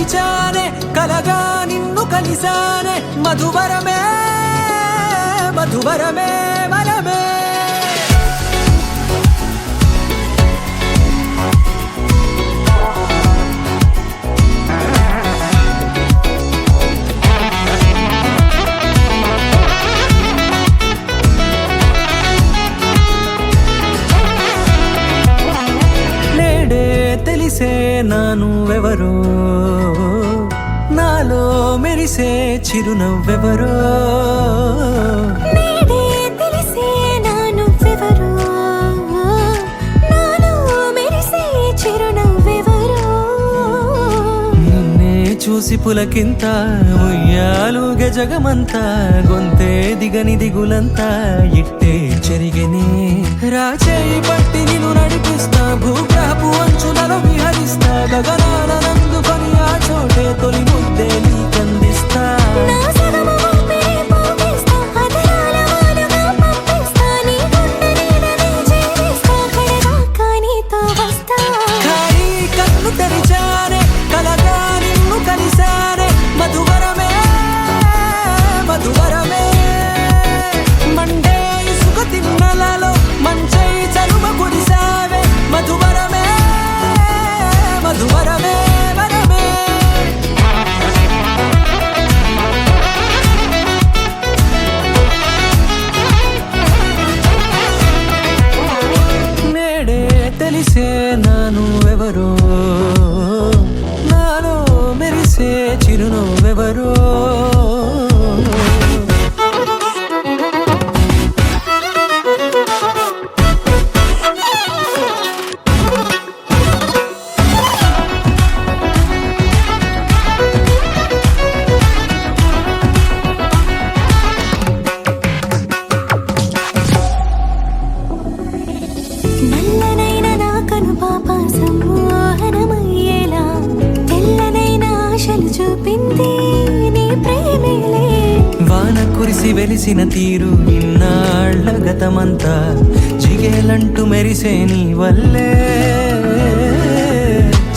తెరిచానే కలగా నిన్ను కలిసానే మధువరమే మధువరమే వరమే తెలిసే నానువెవరో నాలో మెరిసే చిరునవ్వెవరో నేడే తెలిసే నానువెవరో నాలో మెరిసే చిరునవ్వెవరో నిన్నే చూసి పులకింత ఉయ్యాలుగే జగమంతా గొంతే దిగని దిగులంతా ఇట్టే చెరిగెనే రాచేయి పట్టి నిన్ను నడిపిస్తా భూగ్రహపు అంచులలో విహరిస్తా గగనాల నందుకొని ఆ చోటే తొలి ముద్దే నీకందిస్తా నా సగము ఊపిరి పోగిస్తా అధరాల వాలుగా పంపిస్తా నీ గుండె నీడనే చేరిస్తా కడదాకా నీతో వస్తా ఖాళీ కన్ను తెరిచానే కలగా నిన్ను కలిసానే మధువరమే మధువరమే మండే ఇసుక తిన్నలలో మంచై చలువ కురిసావే మధువరమే మధువరమే వరమే నేడే తెలిసే నానువెవరో నాలో మెరిసే చిరునవ్వెవరో నల్లనైన నా కనుపాప సమ్మోహనమయ్యేలా తెల్లనైన ఆశలు చూపింది నీ ప్రేమేలే వాన కురిసి వెలిసిన తీరు ఇన్నాళ్ల గతమంతా జిగేలంటూ మెరిసే నీ వల్లే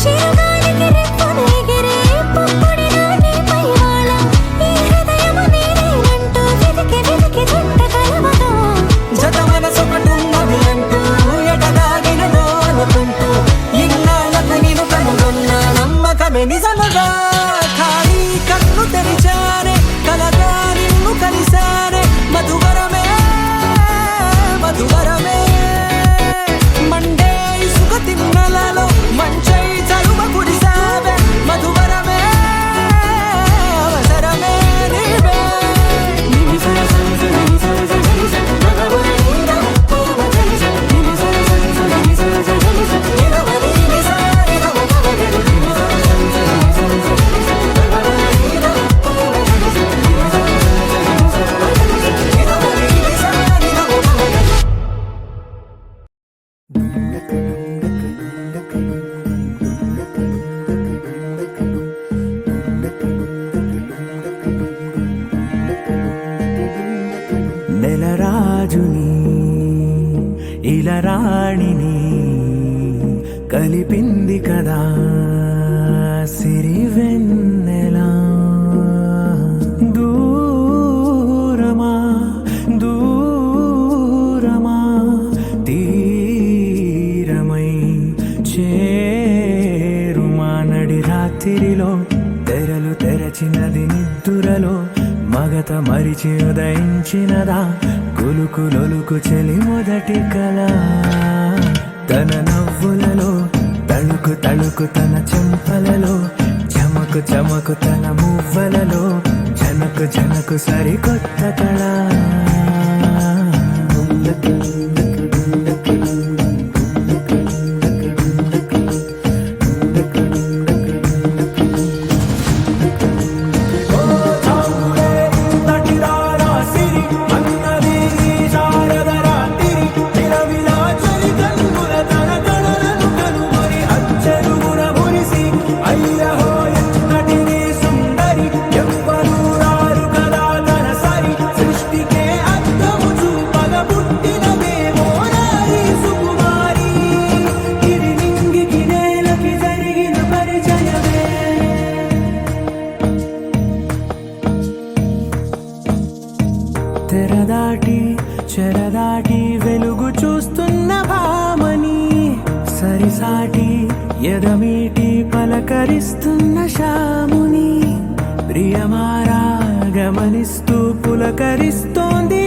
చిరుగాలికి రెప్పను ఎగిరే పుప్పొడిగా నీపై వాలా ఈ హృదయము నీదేనంటూ వెతికి వెతికి జంట కలవగా జత మనసొకటున్నది అంటూ ఎడదాగినదో అనుకుంటూ ఇన్నాళ్లకు నేను కనుగొన్న నమ్మకమే నిజముగా ఖాళీ కన్ను తెరిచానే కలగా నిన్ను కలిసానే మధువరమే మధువరమే మండే ఇసుక తిన్నలలో మంచై చలువ కురిసావే మధువరమే అవసరమే నీవే నెలరాజుని ఇలరాణిని కలిపింది కదా సిరివెన్నెలా దూరమా దూరమా తీరమై చేరుమా నడి రాత్రిలో తెరలు తెరచినది నిద్దురలో మగత మరిచి ఉదయించినదా కులుకు లొలుకు చెలి మొదటి కళ తన నవ్వులలో తళుకు తళుకు తన చెంపలలో చమకు చమకు తన మువ్వలలో జనకు జనకు సరికొత్త కళ సాటి ఎదమీటి పలకరిస్తున్న శాముని ప్రియమారా గమనిస్తూ పులకరిస్తోంది